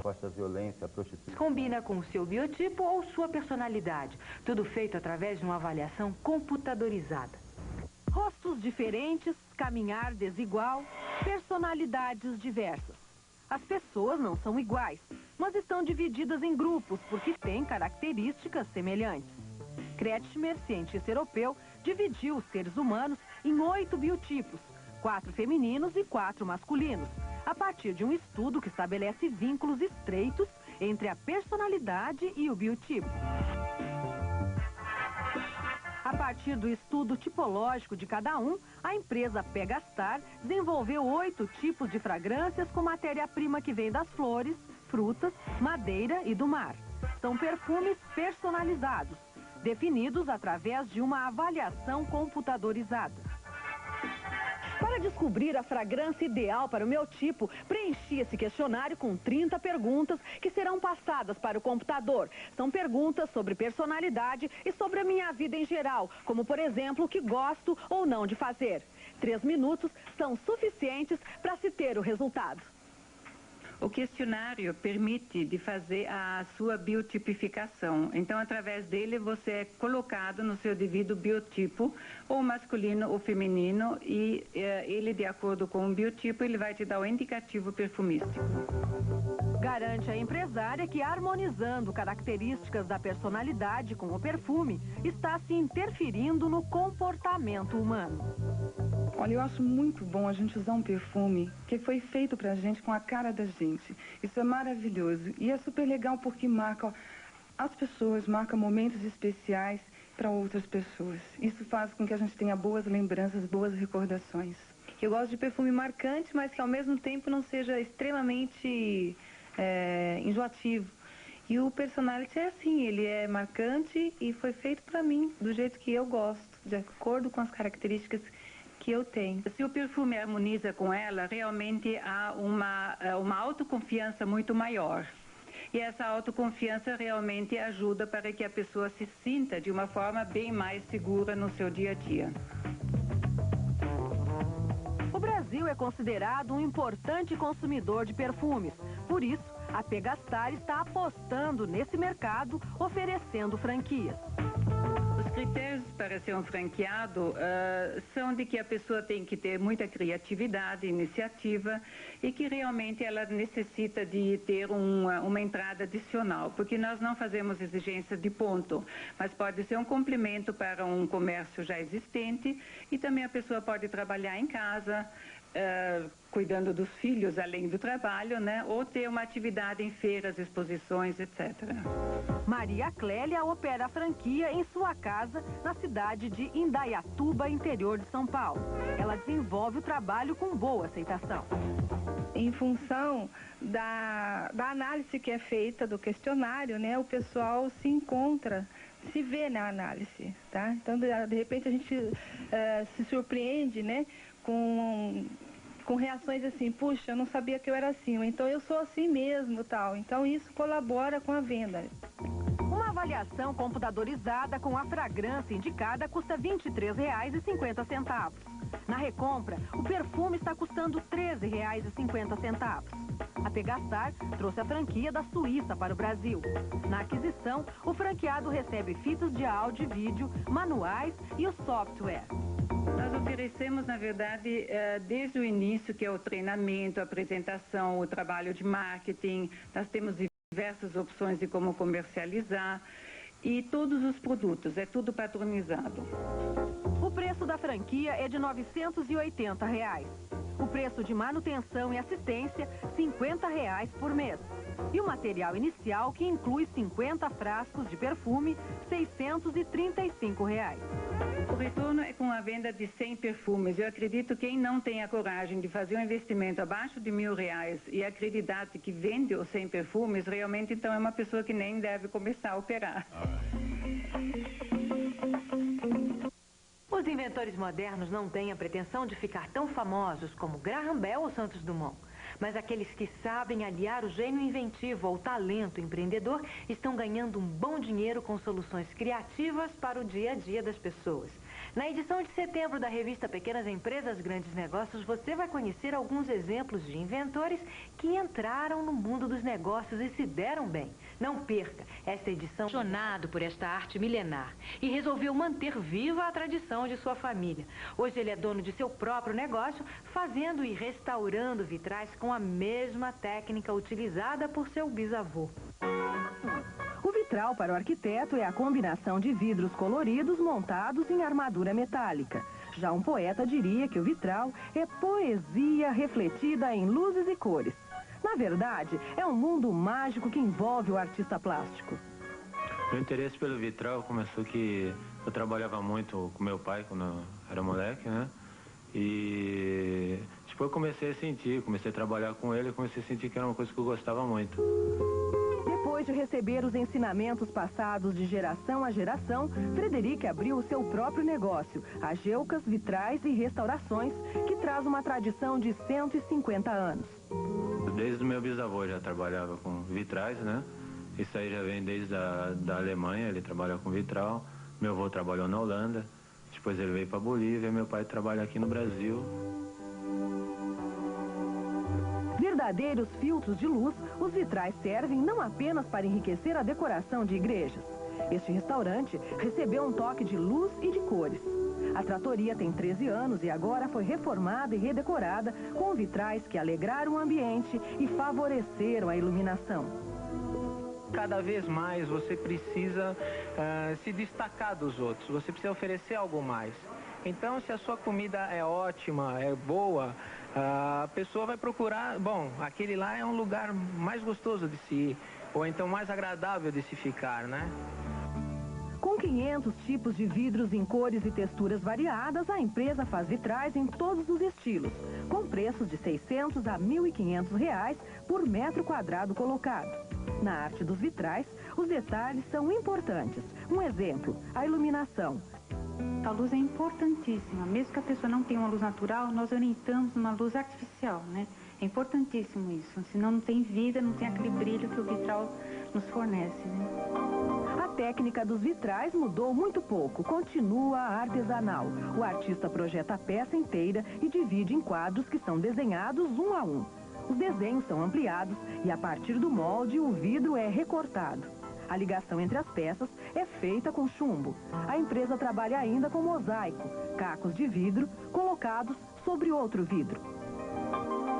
combate à violência, à prostituição. Combina com o seu biotipo ou sua personalidade. Tudo feito através de uma avaliação computadorizada. Rostos diferentes, caminhar desigual, personalidades diversas. As pessoas não são iguais, mas estão divididas em grupos porque têm características semelhantes. Kretschmer, cientista europeu, dividiu os seres humanos em 8 biotipos, 4 femininos e 4 masculinos, a partir de um estudo que estabelece vínculos estreitos entre a personalidade e o biotipo. A partir do estudo tipológico de cada um, a empresa Pegastar desenvolveu 8 tipos de fragrâncias com matéria-prima que vem das flores, frutas, madeira e do mar. São perfumes personalizados, definidos através de uma avaliação computadorizada. Para descobrir a fragrância ideal para o meu tipo, preenchi esse questionário com 30 perguntas que serão passadas para o computador. São perguntas sobre personalidade e sobre a minha vida em geral, como, por exemplo, o que gosto ou não de fazer. 3 minutos são suficientes para se ter o resultado. O questionário permite de fazer a sua biotipificação. Então, através dele, você é colocado no seu devido biotipo, ou masculino ou feminino, e ele, de acordo com o biotipo, ele vai te dar o indicativo perfumístico. Garante a empresária que, harmonizando características da personalidade com o perfume, está se interferindo no comportamento humano. Olha, eu acho muito bom a gente usar um perfume que foi feito pra gente com a cara da gente. Isso é maravilhoso e é super legal porque marca as pessoas, marca momentos especiais para outras pessoas. Isso faz com que a gente tenha boas lembranças, boas recordações. Eu gosto de perfume marcante, mas que ao mesmo tempo não seja extremamente enjoativo. E o Personality é assim, ele é marcante e foi feito para mim, do jeito que eu gosto, de acordo com as características que eu tenho. Se o perfume harmoniza com ela, realmente há uma autoconfiança muito maior. E essa autoconfiança realmente ajuda para que a pessoa se sinta de uma forma bem mais segura no seu dia a dia. O Brasil é considerado um importante consumidor de perfumes. Por isso, a Pegastar está apostando nesse mercado, oferecendo franquias. Os critérios para ser um franqueado são de que a pessoa tem que ter muita criatividade, iniciativa e que realmente ela necessita de ter uma entrada adicional, porque nós não fazemos exigência de ponto, mas pode ser um complemento para um comércio já existente e também a pessoa pode trabalhar em casa, cuidando dos filhos além do trabalho, né? Ou ter uma atividade em feiras, exposições, etc. Maria Clélia opera a franquia em sua casa na cidade de Indaiatuba, interior de São Paulo. Ela desenvolve o trabalho com boa aceitação. Em função da análise que é feita do questionário, né, o pessoal se encontra, se vê na análise, tá? Então, de repente, a gente se surpreende, né, com reações assim, puxa, eu não sabia que eu era assim, ou então eu sou assim mesmo, tal. Então, isso colabora com a venda. Uma avaliação computadorizada com a fragrância indicada custa R$ 23,50. Na recompra, o perfume está custando R$ 13,50. A Pegastar trouxe a franquia da Suíça para o Brasil. Na aquisição, o franqueado recebe fitas de áudio e vídeo, manuais e o software. Nós oferecemos, na verdade, desde o início, que é o treinamento, a apresentação, o trabalho de marketing. Nós temos diversas opções de como comercializar e todos os produtos, é tudo padronizado. O preço da franquia é de R$ 980. O preço de manutenção e assistência, R$ 50 por mês. E o material inicial, que inclui 50 frascos de perfume, R$ 635. O retorno é com a venda de 100 perfumes. Eu acredito que quem não tem a coragem de fazer um investimento abaixo de R$ 1.000 e acreditar que vende os 100 perfumes, realmente então é uma pessoa que nem deve começar a operar. Os inventores modernos não têm a pretensão de ficar tão famosos como Graham Bell ou Santos Dumont. Mas aqueles que sabem aliar o gênio inventivo ao talento empreendedor estão ganhando um bom dinheiro com soluções criativas para o dia a dia das pessoas. Na edição de setembro da revista Pequenas Empresas, Grandes Negócios, você vai conhecer alguns exemplos de inventores que entraram no mundo dos negócios e se deram bem. Não perca esta edição, apaixonado por esta arte milenar e resolveu manter viva a tradição de sua família. Hoje ele é dono de seu próprio negócio, fazendo e restaurando vitrais com a mesma técnica utilizada por seu bisavô. O vitral para o arquiteto é a combinação de vidros coloridos montados em armadura metálica. Já um poeta diria que o vitral é poesia refletida em luzes e cores. Na verdade, é um mundo mágico que envolve o artista plástico. Meu interesse pelo vitral começou que eu trabalhava muito com meu pai quando eu era moleque, né? E depois eu comecei a trabalhar com ele, comecei a sentir que era uma coisa que eu gostava muito. Depois de receber os ensinamentos passados de geração a geração, Frederic abriu o seu próprio negócio, a Geucas Vitrais e Restaurações, que traz uma tradição de 150 anos. Desde o meu bisavô já trabalhava com vitrais, né? Isso aí já vem desde da Alemanha, ele trabalha com vitral. Meu avô trabalhou na Holanda, depois ele veio para a Bolívia, meu pai trabalha aqui no Brasil. Verdadeiros filtros de luz, os vitrais servem não apenas para enriquecer a decoração de igrejas. Este restaurante recebeu um toque de luz e de cores. A tratoria tem 13 anos e agora foi reformada e redecorada com vitrais que alegraram o ambiente e favoreceram a iluminação. Cada vez mais você precisa se destacar dos outros, você precisa oferecer algo mais. Então, se a sua comida é ótima, é boa, a pessoa vai procurar, bom, aquele lá é um lugar mais gostoso de se ir, ou então mais agradável de se ficar, né? Com 500 tipos de vidros em cores e texturas variadas, a empresa faz vitrais em todos os estilos, com preços de R$ 600 a R$ 1.500 por metro quadrado colocado. Na arte dos vitrais, os detalhes são importantes. Um exemplo, a iluminação. A luz é importantíssima, mesmo que a pessoa não tenha uma luz natural, nós orientamos uma luz artificial, né? É importantíssimo isso, senão não tem vida, não tem aquele brilho que o vitral nos fornece, né? A técnica dos vitrais mudou muito pouco, continua artesanal. O artista projeta a peça inteira e divide em quadros que são desenhados um a um. Os desenhos são ampliados e a partir do molde o vidro é recortado. A ligação entre as peças é feita com chumbo. A empresa trabalha ainda com mosaico, cacos de vidro colocados sobre outro vidro.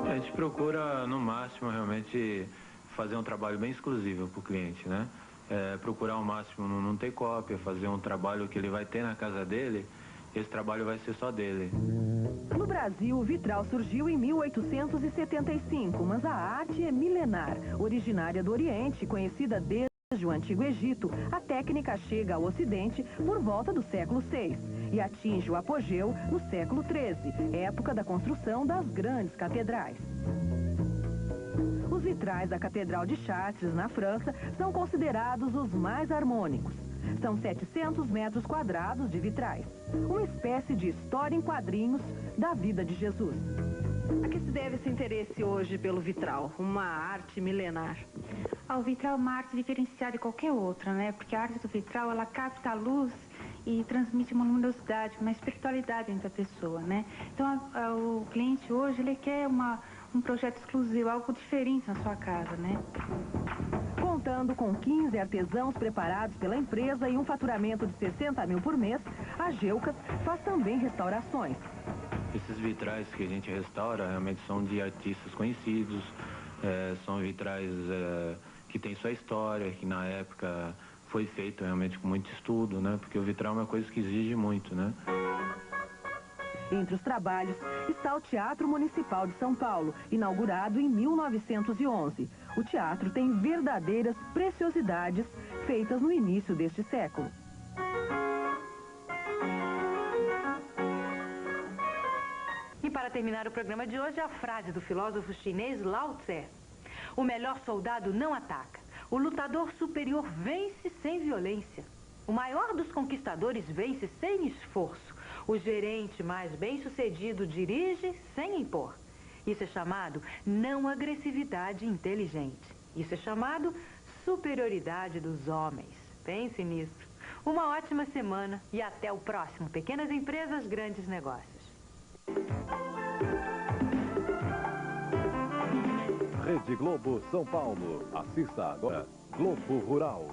A gente procura, no máximo, realmente fazer um trabalho bem exclusivo para o cliente, né? Procurar ao máximo não ter cópia, fazer um trabalho que ele vai ter na casa dele, esse trabalho vai ser só dele. No Brasil, o vitral surgiu em 1875, mas a arte é milenar, originária do Oriente, conhecida desde o Antigo Egito. A técnica chega ao Ocidente por volta do século VI e atinge o apogeu no século XIII, época da construção das grandes catedrais. Os vitrais da Catedral de Chartres, na França, são considerados os mais harmônicos. São 700 metros quadrados de vitrais, uma espécie de história em quadrinhos da vida de Jesus. A que se deve esse interesse hoje pelo vitral, uma arte milenar? O vitral é uma arte diferenciada de qualquer outra, né? Porque a arte do vitral, ela capta a luz e transmite uma luminosidade, uma espiritualidade entre a pessoa, né? Então, o cliente hoje, ele quer um projeto exclusivo, algo diferente na sua casa, né? Contando com 15 artesãos preparados pela empresa e um faturamento de 60 mil por mês, a Geucas faz também restaurações. Esses vitrais que a gente restaura realmente são de artistas conhecidos, são vitrais que têm sua história, que na época foi feito realmente com muito estudo, né? Porque o vitral é uma coisa que exige muito, né? Entre os trabalhos está o Teatro Municipal de São Paulo, inaugurado em 1911. O teatro tem verdadeiras preciosidades feitas no início deste século. E para terminar o programa de hoje, a frase do filósofo chinês Lao Tse. O melhor soldado não ataca. O lutador superior vence sem violência. O maior dos conquistadores vence sem esforço. O gerente mais bem-sucedido dirige sem impor. Isso é chamado não agressividade inteligente. Isso é chamado superioridade dos homens. Pense nisso. Uma ótima semana e até o próximo Pequenas Empresas, Grandes Negócios. Rede Globo São Paulo. Assista agora Globo Rural.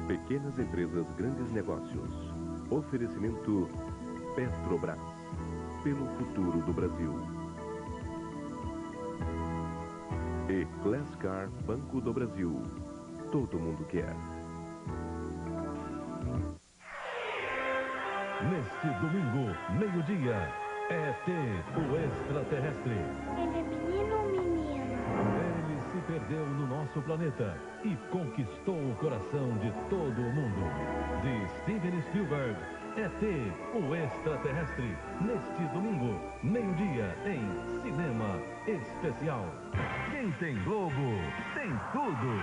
Pequenas Empresas, Grandes Negócios. Oferecimento Petrobras. Pelo futuro do Brasil. E Classcar Banco do Brasil. Todo mundo quer. Neste domingo, meio-dia, ET, o extraterrestre. Ele é menino ou menina? Ele se perdeu no nosso planeta e conquistou o coração de todo o mundo. De Steven Spielberg, ET, o extraterrestre. Neste domingo, meio-dia, em Cinema Especial. Quem tem Globo, tem tudo.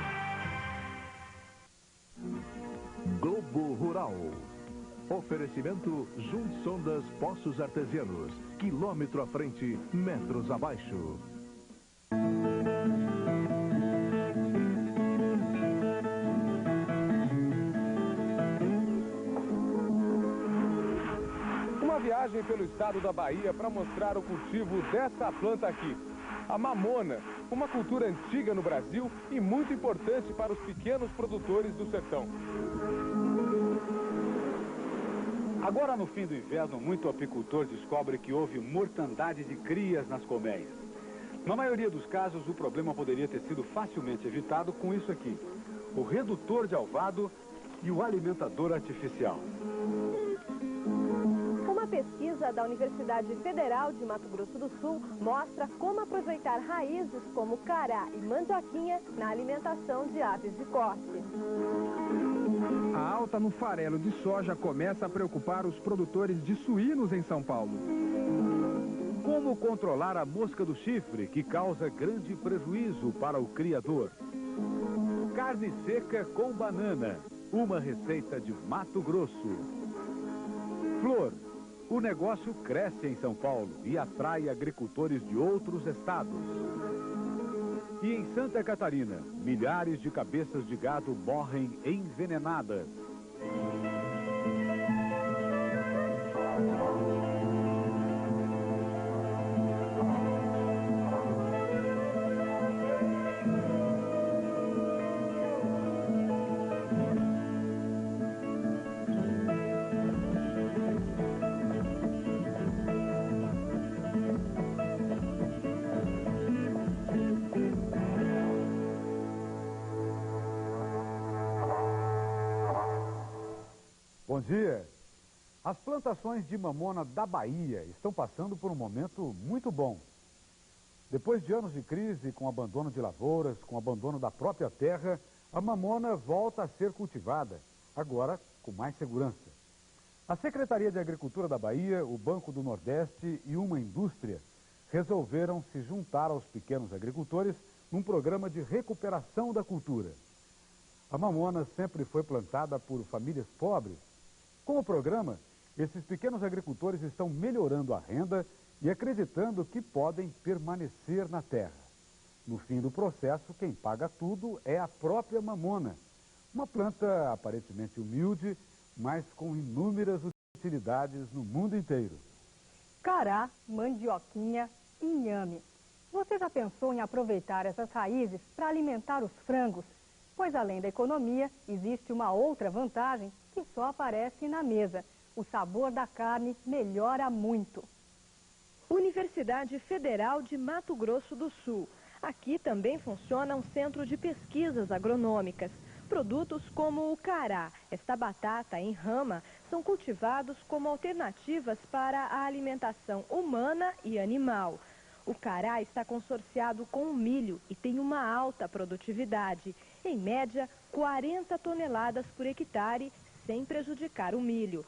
Globo Rural. Oferecimento Junsondas Poços Artesianos. Quilômetro à frente, metros abaixo. Uma viagem pelo estado da Bahia para mostrar o cultivo dessa planta aqui. A mamona, uma cultura antiga no Brasil e muito importante para os pequenos produtores do sertão. Agora, no fim do inverno, muito apicultor descobre que houve mortandade de crias nas colmeias. Na maioria dos casos, o problema poderia ter sido facilmente evitado com isso aqui: o redutor de alvado e o alimentador artificial. Uma pesquisa da Universidade Federal de Mato Grosso do Sul mostra como aproveitar raízes como cará e mandioquinha na alimentação de aves de corte. A alta no farelo de soja começa a preocupar os produtores de suínos em São Paulo. Como controlar a mosca do chifre, que causa grande prejuízo para o criador? Carne seca com banana, uma receita de Mato Grosso. Flor, o negócio cresce em São Paulo e atrai agricultores de outros estados. E em Santa Catarina, milhares de cabeças de gado morrem envenenadas. Bom dia. As plantações de mamona da Bahia estão passando por um momento muito bom. Depois de anos de crise, com abandono de lavouras, com abandono da própria terra, a mamona volta a ser cultivada, agora com mais segurança. A Secretaria de Agricultura da Bahia, o Banco do Nordeste e uma indústria resolveram se juntar aos pequenos agricultores num programa de recuperação da cultura. A mamona sempre foi plantada por famílias pobres. Com o programa, esses pequenos agricultores estão melhorando a renda e acreditando que podem permanecer na terra. No fim do processo, quem paga tudo é a própria mamona, uma planta aparentemente humilde, mas com inúmeras utilidades no mundo inteiro. Cará, mandioquinha, inhame. Você já pensou em aproveitar essas raízes para alimentar os frangos? Pois além da economia, existe uma outra vantagem que só aparece na mesa. O sabor da carne melhora muito. Universidade Federal de Mato Grosso do Sul. Aqui também funciona um centro de pesquisas agronômicas. Produtos como o cará, esta batata em rama, são cultivados como alternativas para a alimentação humana e animal. O cará está consorciado com o milho e tem uma alta produtividade, em média 40 toneladas por hectare, sem prejudicar o milho.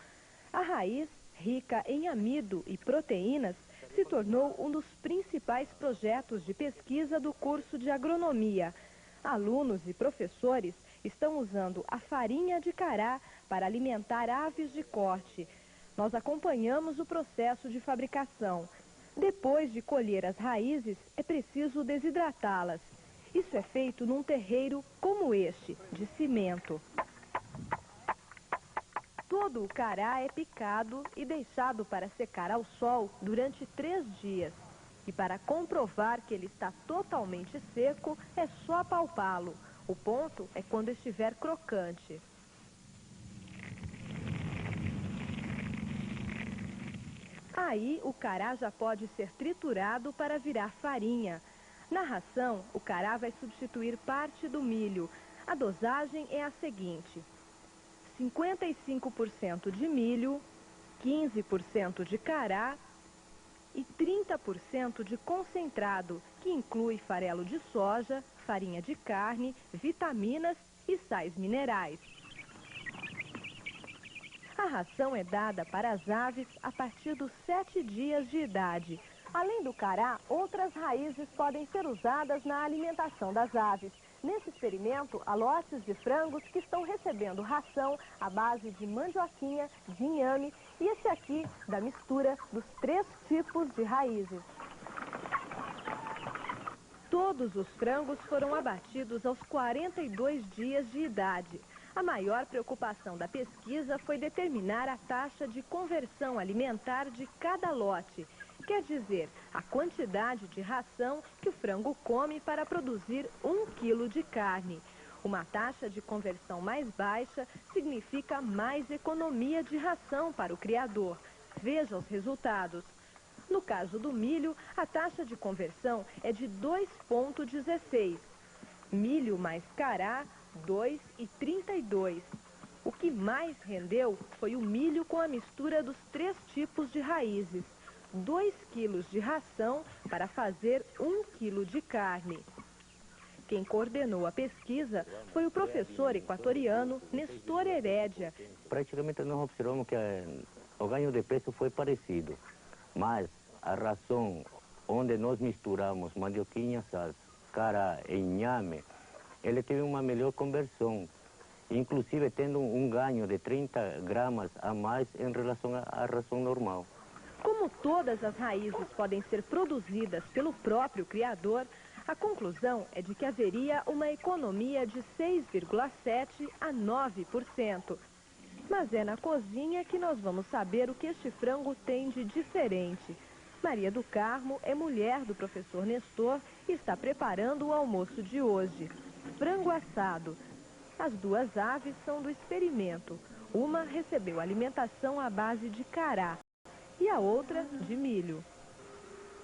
A raiz rica em amido e proteínas, se tornou um dos principais projetos de pesquisa do curso de agronomia. Alunos e professores estão usando a farinha de cará para alimentar aves de corte. Nós acompanhamos o processo de fabricação. Depois de colher as raízes, é preciso desidratá-las. Isso é feito num terreiro como este, de cimento. Todo o cará é picado e deixado para secar ao sol durante 3 dias. E para comprovar que ele está totalmente seco, é só apalpá-lo. O ponto é quando estiver crocante. Aí o cará já pode ser triturado para virar farinha. Na ração, o cará vai substituir parte do milho. A dosagem é a seguinte: 55% de milho, 15% de cará e 30% de concentrado, que inclui farelo de soja, farinha de carne, vitaminas e sais minerais. A ração é dada para as aves a partir dos 7 dias de idade. Além do cará, outras raízes podem ser usadas na alimentação das aves. Nesse experimento, há lotes de frangos que estão recebendo ração à base de mandioquinha, de inhame e esse aqui da mistura dos 3 tipos de raízes. Todos os frangos foram abatidos aos 42 dias de idade. A maior preocupação da pesquisa foi determinar a taxa de conversão alimentar de cada lote. Quer dizer, a quantidade de ração que o frango come para produzir 1 quilo de carne. Uma taxa de conversão mais baixa significa mais economia de ração para o criador. Veja os resultados. No caso do milho, a taxa de conversão é de 2,16. Milho mais cará, 2,32. O que mais rendeu foi o milho com a mistura dos 3 tipos de raízes. 2 quilos de ração para fazer 1 quilo de carne. Quem coordenou a pesquisa foi o professor equatoriano Nestor Herédia. Praticamente nós observamos que o ganho de peso foi parecido, mas a ração onde nós misturamos mandioquinha, salsa, cará e inhame, ele teve uma melhor conversão, inclusive tendo um ganho de 30 gramas a mais em relação à ração normal. Como todas as raízes podem ser produzidas pelo próprio criador, a conclusão é de que haveria uma economia de 6,7% a 9%. Mas é na cozinha que nós vamos saber o que este frango tem de diferente. Maria do Carmo é mulher do professor Nestor e está preparando o almoço de hoje. Frango assado. As 2 aves são do experimento. Uma recebeu alimentação à base de cará e a outra de milho.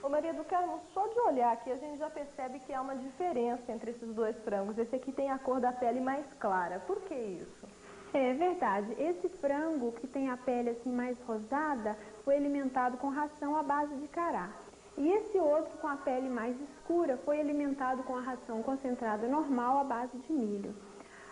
Ô Maria do Carmo, só de olhar aqui a gente já percebe que há uma diferença entre esses 2 frangos. Esse aqui tem a cor da pele mais clara. Por que isso? É verdade. Esse frango que tem a pele assim mais rosada foi alimentado com ração à base de cará. E esse outro com a pele mais escura foi alimentado com a ração concentrada normal à base de milho.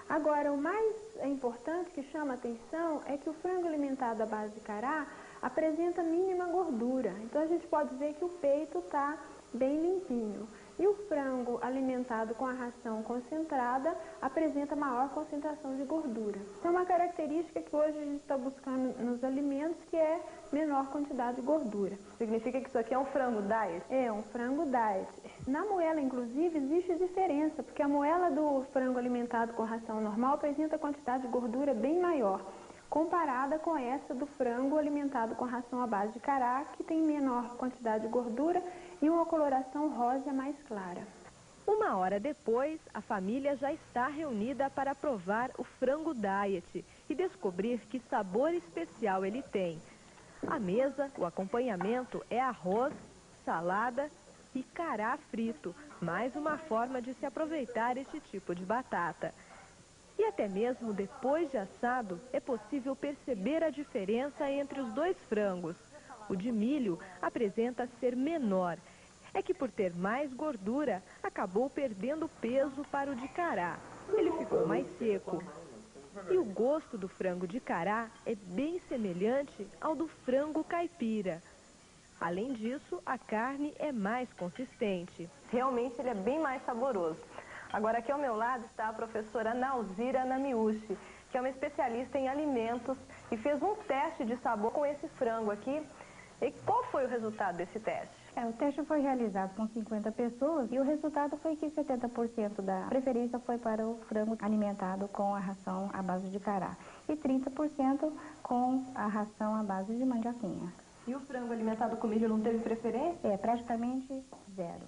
Agora, o mais importante que chama a atenção é que o frango alimentado à base de cará apresenta mínima gordura. Então a gente pode ver que o peito está bem limpinho. E o frango alimentado com a ração concentrada apresenta maior concentração de gordura. Então, uma característica que hoje a gente está buscando nos alimentos, que é menor quantidade de gordura. Significa que isso aqui é um frango diet? É, um frango diet. Na moela, inclusive, existe diferença, porque a moela do frango alimentado com ração normal apresenta quantidade de gordura bem maior, comparada com essa do frango alimentado com ração à base de cará, que tem menor quantidade de gordura e uma coloração rosa mais clara. 1 hora depois, a família já está reunida para provar o frango diet e descobrir que sabor especial ele tem. À mesa, o acompanhamento é arroz, salada e cará frito, mais uma forma de se aproveitar este tipo de batata. E até mesmo depois de assado, é possível perceber a diferença entre os 2 frangos. O de milho apresenta ser menor. É que por ter mais gordura, acabou perdendo peso para o de cará. Ele ficou mais seco. E o gosto do frango de cará é bem semelhante ao do frango caipira. Além disso, a carne é mais consistente. Realmente ele é bem mais saboroso. Agora aqui ao meu lado está a professora Nauzira Namiushi, que é uma especialista em alimentos e fez um teste de sabor com esse frango aqui. E qual foi o resultado desse teste? O teste foi realizado com 50 pessoas e o resultado foi que 70% da preferência foi para o frango alimentado com a ração à base de cará e 30% com a ração à base de mandioquinha. E o frango alimentado com milho não teve preferência? Praticamente zero.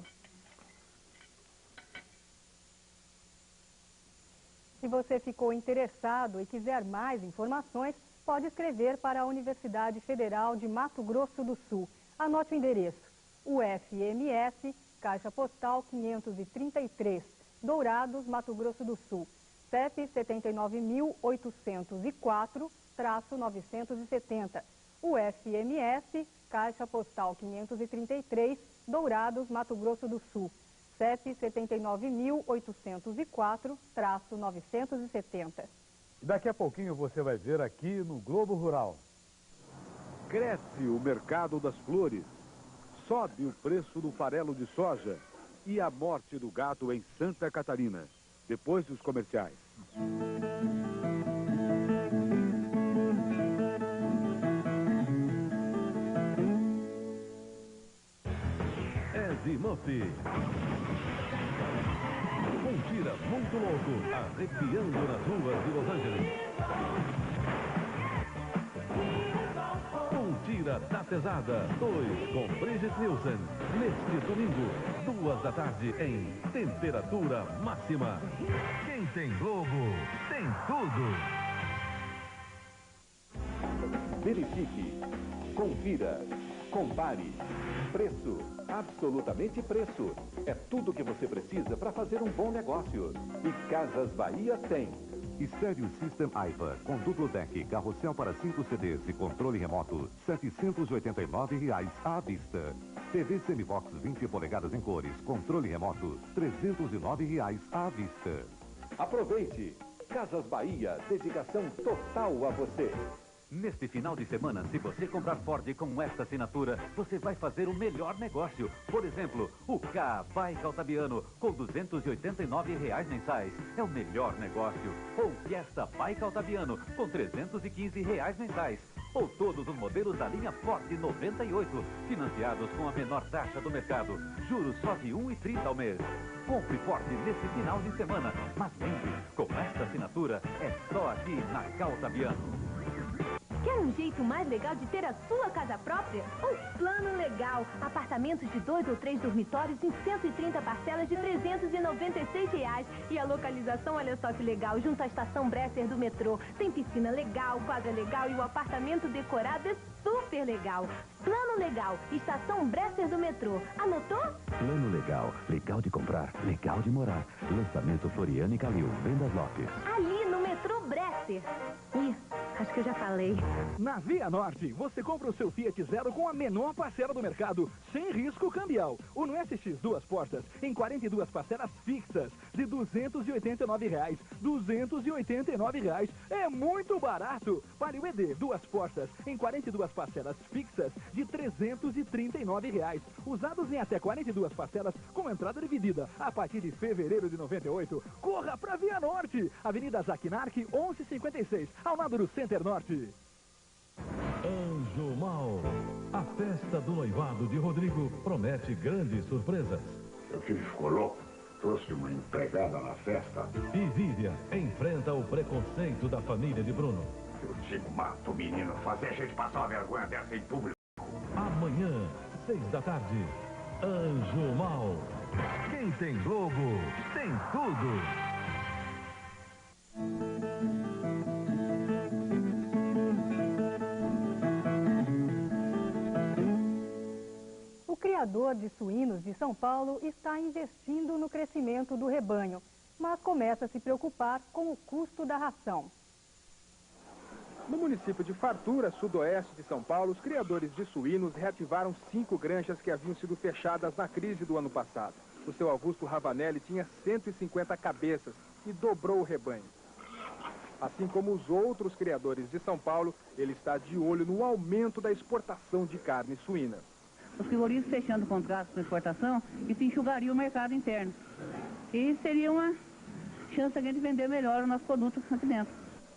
Se você ficou interessado e quiser mais informações, pode escrever para a Universidade Federal de Mato Grosso do Sul. Anote o endereço: UFMS, Caixa Postal 533, Dourados, Mato Grosso do Sul, CEP 79.804-970. UFMS, Caixa Postal 533, Dourados, Mato Grosso do Sul, CEP 79.804-970. Daqui a pouquinho você vai ver aqui no Globo Rural. Cresce o mercado das flores, sobe o preço do farelo de soja e a morte do gado em Santa Catarina. Depois dos comerciais. Ezimuff. Um tira muito louco, arrepiando nas ruas de Los Angeles. Um tira da pesada, 2 com Bridget Nielsen. Neste domingo, 2 da tarde, em temperatura máxima. Quem tem Globo, tem tudo. Verifique, confira, compare. Preço, absolutamente preço. É tudo que você precisa para fazer um bom negócio. E Casas Bahia tem. Stereo System Aiva, com duplo deck, carrossel para 5 CDs e controle remoto, R$ 789 à vista. TV Semibox 20 polegadas em cores, controle remoto, R$ 309 à vista. Aproveite! Casas Bahia, dedicação total a você. Neste final de semana, se você comprar Ford com esta assinatura, você vai fazer o melhor negócio. Por exemplo, o Ka Bike Altabiano com R$ 289 mensais. É o melhor negócio. Ou Fiesta Bike Altabiano com R$ 315 mensais. Ou todos os modelos da linha Ford 98, financiados com a menor taxa do mercado. Juros só de R$ 1,30 ao mês. Compre Ford nesse final de semana. Mas lembre, com esta assinatura, é só aqui na Ka Altabiano. Quer um jeito mais legal de ter a sua casa própria? O Plano Legal. Apartamentos de 2 ou 3 dormitórios em 130 parcelas de R$ 396. E a localização, olha só que legal, junto à estação Bresser do metrô. Tem piscina legal, quadra legal e o apartamento decorado é super legal. Plano Legal, estação Bresser do metrô. Anotou? Plano Legal. Legal de comprar, legal de morar. Lançamento Floriano e Calil. Vendas Lopes. Ali no metrô Bresser. Ih, acho que eu já falei. Na Via Norte, você compra o seu Fiat Zero com a menor parcela do mercado, sem risco cambial. Uno SX 2 portas em 42 parcelas fixas de R$ 289. R$ 289 é muito barato. Palio ED 2 portas em 42 parcelas fixas de R$ 339. Usados em até 42 parcelas com entrada dividida a partir de fevereiro de 98. Corra pra Via Norte, Avenida Zaquinarque 1156, ao lado do Center Norte. Anjo Mal. A festa do noivado de Rodrigo promete grandes surpresas. Seu filho ficou louco, trouxe uma empregada na festa. E Vivian enfrenta o preconceito da família de Bruno. Eu digo, mata o menino, fazer a gente passar uma vergonha dessa em público. Amanhã, 6 da tarde, Anjo Mal. Quem tem Globo, tem tudo. O criador de suínos de São Paulo está investindo no crescimento do rebanho, mas começa a se preocupar com o custo da ração. No município de Fartura, sudoeste de São Paulo, os criadores de suínos reativaram 5 granjas que haviam sido fechadas na crise do ano passado. O seu Augusto Ravanelli tinha 150 cabeças e dobrou o rebanho. Assim como os outros criadores de São Paulo, ele está de olho no aumento da exportação de carne suína. Os frigoríficos fechando contratos com exportação, isso enxugaria o mercado interno. E seria uma chance de a gente vender melhor o nosso produto aqui dentro.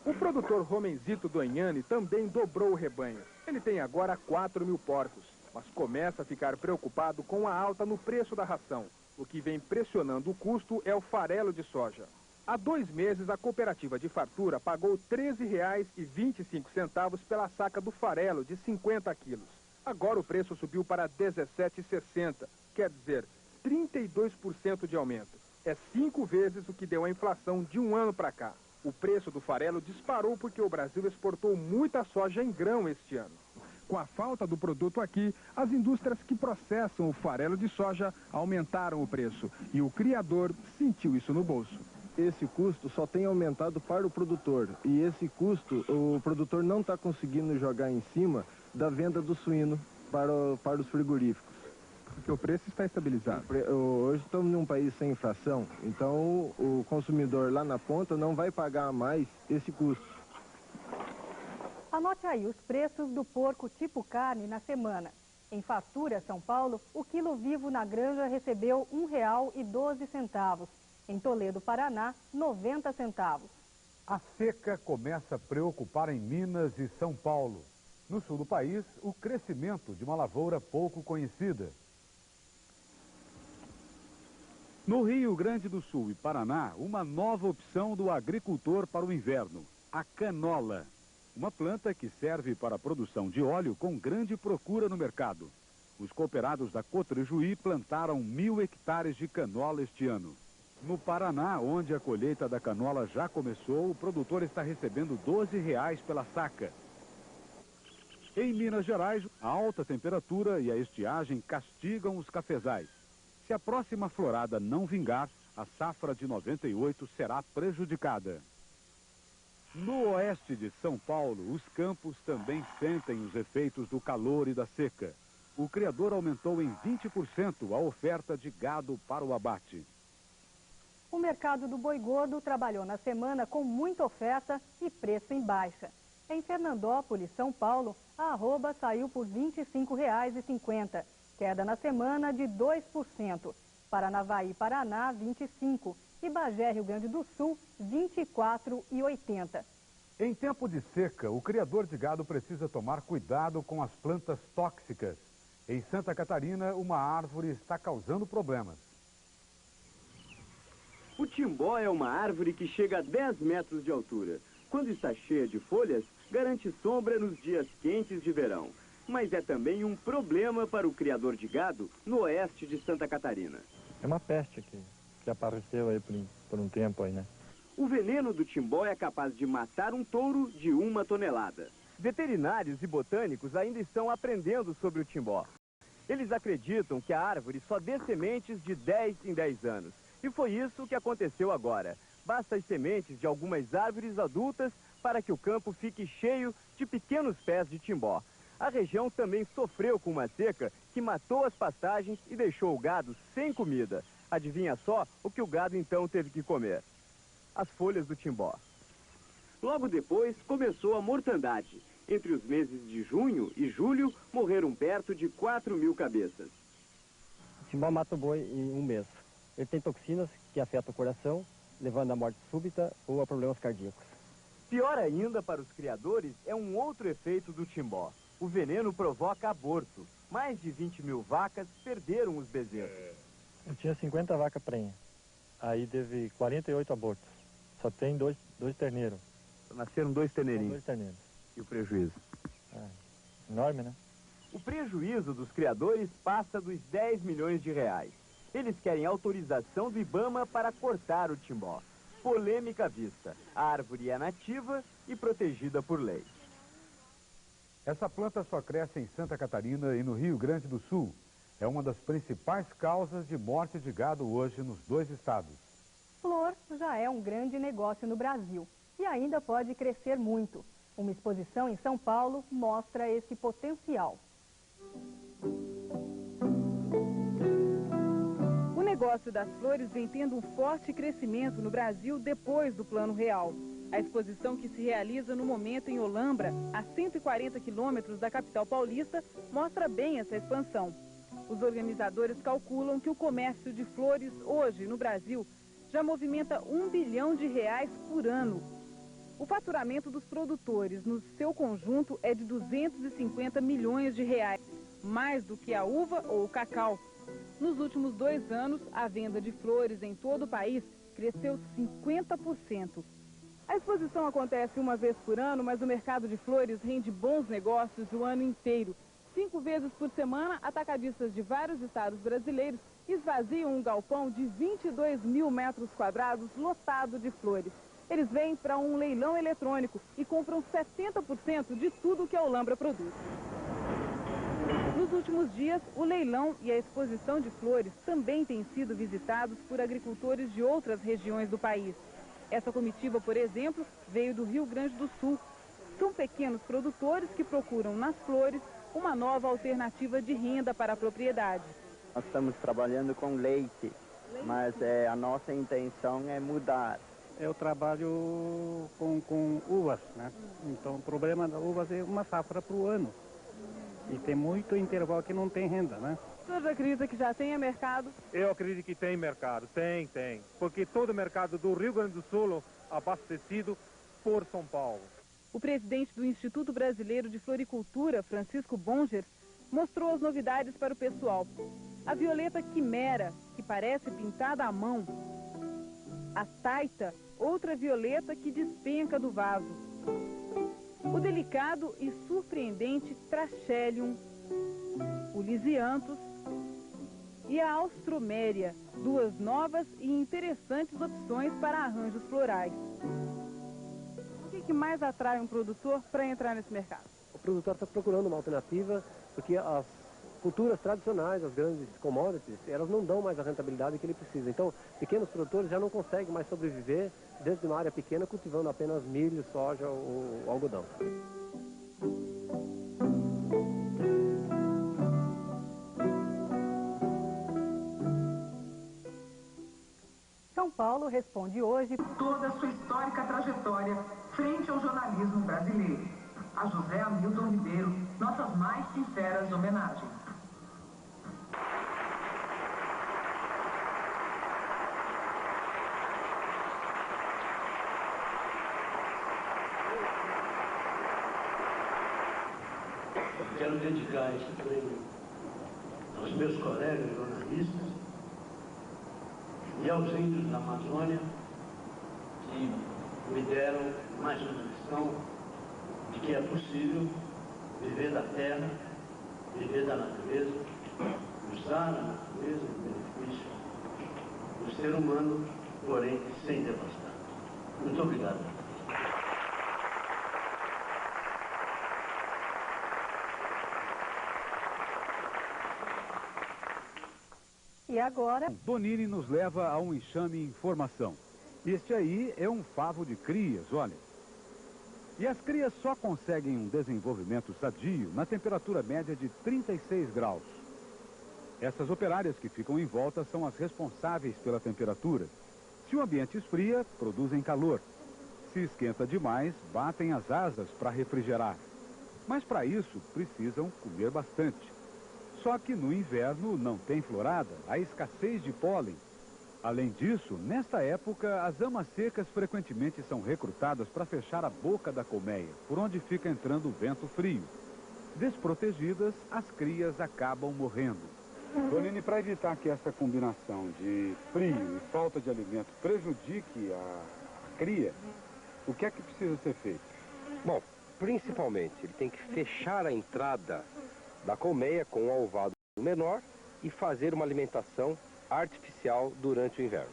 O produtor Romenzito Dognani também dobrou o rebanho. Ele tem agora 4.000 porcos, mas começa a ficar preocupado com a alta no preço da ração. O que vem pressionando o custo é o farelo de soja. Há 2 meses, a cooperativa de fartura pagou R$ 13,25 pela saca do farelo de 50 quilos. Agora o preço subiu para R$ 17,60, quer dizer, 32% de aumento. É 5 vezes o que deu a inflação de um ano para cá. O preço do farelo disparou porque o Brasil exportou muita soja em grão este ano. Com a falta do produto aqui, as indústrias que processam o farelo de soja aumentaram o preço e o criador sentiu isso no bolso. Esse custo só tem aumentado para o produtor e esse custo o produtor não está conseguindo jogar em cima da venda do suíno para os frigoríficos. Porque o preço está estabilizado. Hoje estamos num país sem inflação, então o consumidor lá na ponta não vai pagar mais esse custo. Anote aí os preços do porco tipo carne na semana. Em Fartura, São Paulo, o quilo vivo na granja recebeu R$ 1,12. Em Toledo, Paraná, 90 centavos. A seca começa a preocupar em Minas e São Paulo. No sul do país, o crescimento de uma lavoura pouco conhecida. No Rio Grande do Sul e Paraná, uma nova opção do agricultor para o inverno, a canola. Uma planta que serve para a produção de óleo com grande procura no mercado. Os cooperados da Cotrijuí plantaram 1.000 hectares de canola este ano. No Paraná, onde a colheita da canola já começou, o produtor está recebendo R$ 12 pela saca. Em Minas Gerais, a alta temperatura e a estiagem castigam os cafezais. Se a próxima florada não vingar, a safra de 98 será prejudicada. No oeste de São Paulo, os campos também sentem os efeitos do calor e da seca. O criador aumentou em 20% a oferta de gado para o abate. O mercado do boi gordo trabalhou na semana com muita oferta e preço em baixa. Em Fernandópolis, São Paulo, a arroba saiu por R$ 25,50, queda na semana de 2%. Paranavaí, Paraná, 25%. E Bagé, Rio Grande do Sul, R$ 24,80. Em tempo de seca, o criador de gado precisa tomar cuidado com as plantas tóxicas. Em Santa Catarina, uma árvore está causando problemas. O timbó é uma árvore que chega a 10 metros de altura. Quando está cheia de folhas, garante sombra nos dias quentes de verão. Mas é também um problema para o criador de gado no oeste de Santa Catarina. É uma peste que apareceu aí por um tempo aí, né? O veneno do timbó é capaz de matar um touro de 1 tonelada. Veterinários e botânicos ainda estão aprendendo sobre o timbó. Eles acreditam que a árvore só dê sementes de 10 em 10 anos. E foi isso que aconteceu agora. Basta as sementes de algumas árvores adultas para que o campo fique cheio de pequenos pés de timbó. A região também sofreu com uma seca que matou as pastagens e deixou o gado sem comida. Adivinha só o que o gado então teve que comer? As folhas do timbó. Logo depois começou a mortandade. Entre os meses de junho e julho, morreram perto de 4.000 cabeças. O timbó mata o boi em um mês. Ele tem toxinas que afetam o coração, levando à morte súbita ou a problemas cardíacos. Pior ainda para os criadores é um outro efeito do timbó. O veneno provoca aborto. Mais de 20.000 vacas perderam os bezerros. Eu tinha 50 vacas prenhas. Aí teve 48 abortos. Só tem dois terneiros. Nasceram 2 terneirinhos. 2 terneiros. E o prejuízo? Enorme, né? O prejuízo dos criadores passa dos 10 milhões de reais. Eles querem autorização do IBAMA para cortar o timbó. Polêmica à vista. A árvore é nativa e protegida por lei. Essa planta só cresce em Santa Catarina e no Rio Grande do Sul. É uma das principais causas de morte de gado hoje nos 2 estados. Flor já é um grande negócio no Brasil e ainda pode crescer muito. Uma exposição em São Paulo mostra esse potencial. O negócio das flores vem tendo um forte crescimento no Brasil depois do Plano Real. A exposição, que se realiza no momento em Olambra, a 140 quilômetros da capital paulista, mostra bem essa expansão. Os organizadores calculam que o comércio de flores hoje no Brasil já movimenta R$1 bilhão por ano. O faturamento dos produtores no seu conjunto é de 250 milhões de reais, mais do que a uva ou o cacau. Nos últimos 2 anos, a venda de flores em todo o país cresceu 50%. A exposição acontece uma vez por ano, mas o mercado de flores rende bons negócios o ano inteiro. 5 vezes por semana, atacadistas de vários estados brasileiros esvaziam um galpão de 22 mil metros quadrados lotado de flores. Eles vêm para um leilão eletrônico e compram 70% de tudo que a Olambra produz. Nos últimos dias, o leilão e a exposição de flores também têm sido visitados por agricultores de outras regiões do país. Essa comitiva, por exemplo, veio do Rio Grande do Sul. São pequenos produtores que procuram nas flores uma nova alternativa de renda para a propriedade. Nós estamos trabalhando com leite, mas a nossa intenção é mudar. Eu trabalho com uvas, né? Então o problema da uvas é uma safra para o ano. E tem muito intervalo que não tem renda, né? O senhor acredita que já tenha mercado? Eu acredito que tem mercado, tem. Porque todo o mercado do Rio Grande do Sul é abastecido por São Paulo. O presidente do Instituto Brasileiro de Floricultura, Francisco Bonger, mostrou as novidades para o pessoal. A violeta quimera, que parece pintada à mão. A taita, outra violeta que despenca do vaso. O delicado e surpreendente Trachelium, o Lisianthus e a Austroméria, 2 novas e interessantes opções para arranjos florais. O que mais atrai um produtor para entrar nesse mercado? O produtor está procurando uma alternativa, porque as culturas tradicionais, as grandes commodities, elas não dão mais a rentabilidade que ele precisa. Então, pequenos produtores já não conseguem mais sobreviver dentro de uma área pequena cultivando apenas milho, soja ou algodão. São Paulo responde hoje toda a sua histórica trajetória frente ao jornalismo brasileiro. A José Hamilton Ribeiro, nossas mais sinceras homenagens. Quero dedicar esse prêmio aos meus colegas jornalistas e aos índios da Amazônia que me deram mais uma lição de que é possível viver da terra, viver da natureza, usar a natureza em benefício do ser humano, porém sem devastar. Muito obrigado. E agora... Donini nos leva a um enxame informação. Este aí é um favo de crias, olha. E as crias só conseguem um desenvolvimento sadio na temperatura média de 36 graus. Essas operárias que ficam em volta são as responsáveis pela temperatura. Se o ambiente esfria, produzem calor. Se esquenta demais, batem as asas para refrigerar. Mas para isso, precisam comer bastante. Só que no inverno não tem florada, há escassez de pólen. Além disso, nesta época, as amas secas frequentemente são recrutadas para fechar a boca da colmeia, por onde fica entrando o vento frio. Desprotegidas, as crias acabam morrendo. Donini, para evitar que essa combinação de frio e falta de alimento prejudique a cria, o que é que precisa ser feito? Bom, principalmente, ele tem que fechar a entrada da colmeia com um alvado menor e fazer uma alimentação artificial durante o inverno.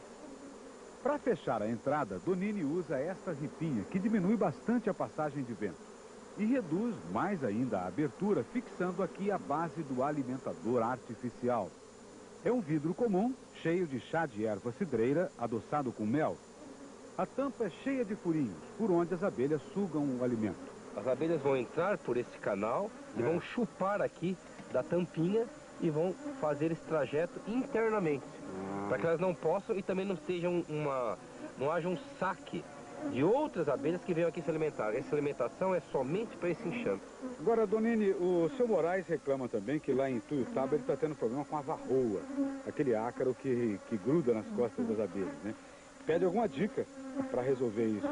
Para fechar a entrada, Donini usa esta ripinha, que diminui bastante a passagem de vento e reduz mais ainda a abertura, fixando aqui a base do alimentador artificial. É um vidro comum, cheio de chá de erva cidreira, adoçado com mel. A tampa é cheia de furinhos, por onde as abelhas sugam o alimento. As abelhas vão entrar por esse canal e vão chupar aqui da tampinha e vão fazer esse trajeto internamente, para que elas não possam e também não haja um saque de outras abelhas que venham aqui se alimentar. Essa alimentação é somente para esse enxame. Agora, Donini, o seu Moraes reclama também que lá em Tuiutaba ele está tendo problema com a varroa, aquele ácaro que gruda nas costas das abelhas, né? Pede alguma dica para resolver isso.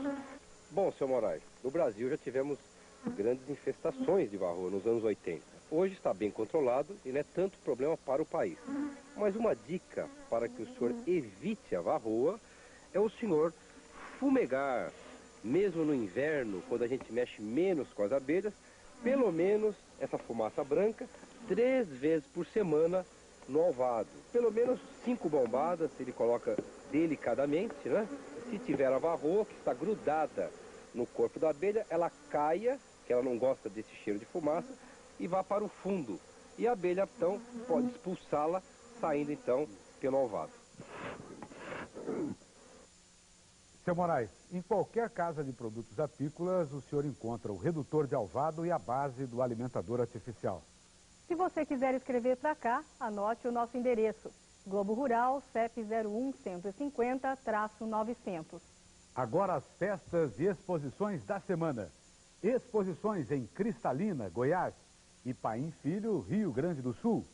Bom, seu Moraes, no Brasil já tivemos grandes infestações de varroa nos anos 80. Hoje está bem controlado e não é tanto problema para o país. Mas uma dica para que o senhor evite a varroa é o senhor fumegar, mesmo no inverno, quando a gente mexe menos com as abelhas, pelo menos essa fumaça branca, 3 vezes por semana no alvado. Pelo menos 5 bombadas, ele coloca delicadamente, né? Se tiver a varroa que está grudada no corpo da abelha, ela caia, que ela não gosta desse cheiro de fumaça, e vá para o fundo. E a abelha, então, pode expulsá-la, saindo, então, pelo alvado. Seu Moraes, em qualquer casa de produtos apícolas, o senhor encontra o redutor de alvado e a base do alimentador artificial. Se você quiser escrever para cá, anote o nosso endereço. Globo Rural, CEP 01150-900. Agora as festas e exposições da semana. Exposições em Cristalina, Goiás, e Paim Filho, Rio Grande do Sul.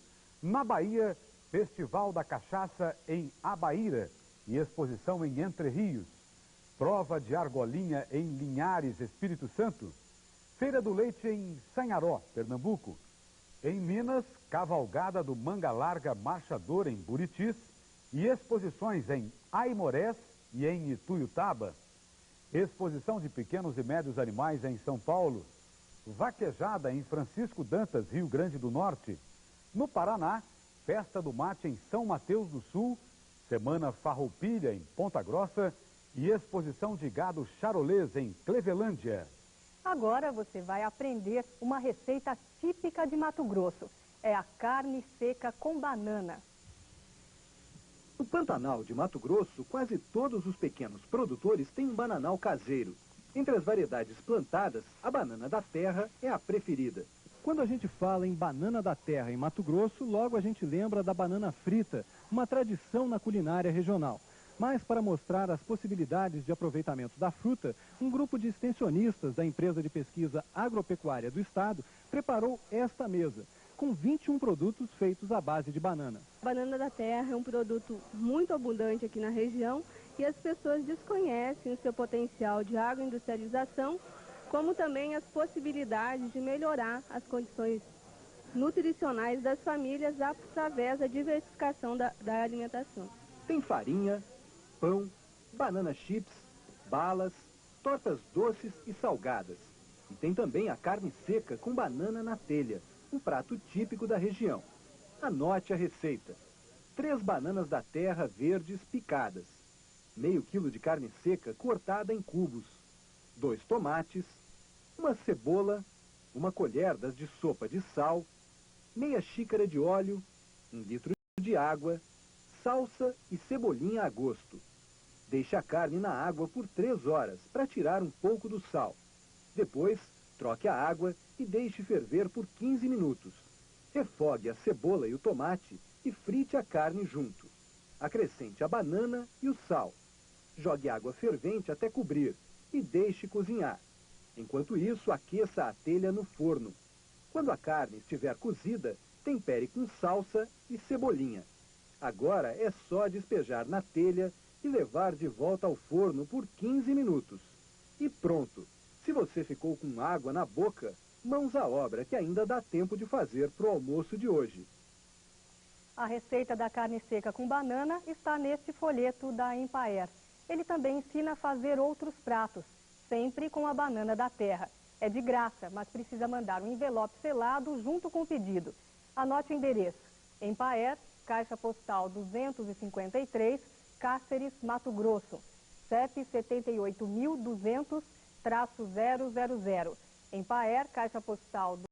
Na Bahia, Festival da Cachaça em Abaíra e exposição em Entre Rios. Prova de argolinha em Linhares, Espírito Santo. Feira do Leite em Sanharó, Pernambuco. Em Minas, cavalgada do Manga Larga Marchador em Buritis e exposições em Aimorés e em Ituiutaba. Exposição de pequenos e médios animais em São Paulo. Vaquejada em Francisco Dantas, Rio Grande do Norte. No Paraná, Festa do Mate em São Mateus do Sul, Semana Farroupilha em Ponta Grossa e exposição de gado charolês em Clevelândia. Agora você vai aprender uma receita típica de Mato Grosso. É a carne seca com banana. No Pantanal de Mato Grosso, quase todos os pequenos produtores têm um bananal caseiro. Entre as variedades plantadas, a banana da terra é a preferida. Quando a gente fala em banana da terra em Mato Grosso, logo a gente lembra da banana frita, uma tradição na culinária regional. Mas para mostrar as possibilidades de aproveitamento da fruta, um grupo de extensionistas da empresa de pesquisa agropecuária do estado preparou esta mesa, com 21 produtos feitos à base de banana. A banana da terra é um produto muito abundante aqui na região e as pessoas desconhecem o seu potencial de agroindustrialização, como também as possibilidades de melhorar as condições nutricionais das famílias através da diversificação da alimentação. Tem farinha, pão, banana chips, balas, tortas doces e salgadas. E tem também a carne seca com banana na telha, um prato típico da região. Anote a receita. 3 bananas da terra verdes picadas. Meio quilo de carne seca cortada em cubos. 2 tomates, uma cebola, uma colher das de sopa de sal, meia xícara de óleo, 1 litro de água, salsa e cebolinha a gosto. Deixe a carne na água por 3 horas para tirar um pouco do sal. Depois, troque a água e deixe ferver por 15 minutos. Refogue a cebola e o tomate e frite a carne junto. Acrescente a banana e o sal. Jogue água fervente até cobrir e deixe cozinhar. Enquanto isso, aqueça a telha no forno. Quando a carne estiver cozida, tempere com salsa e cebolinha. Agora é só despejar na telha e levar de volta ao forno por 15 minutos. E pronto! Se você ficou com água na boca, mãos à obra que ainda dá tempo de fazer para o almoço de hoje. A receita da carne seca com banana está neste folheto da Empaer. Ele também ensina a fazer outros pratos, sempre com a banana da terra. É de graça, mas precisa mandar um envelope selado junto com o pedido. Anote o endereço. Empaer, Caixa Postal 253, Cáceres, Mato Grosso. CEP 78.200-000. Empaer, Caixa Postal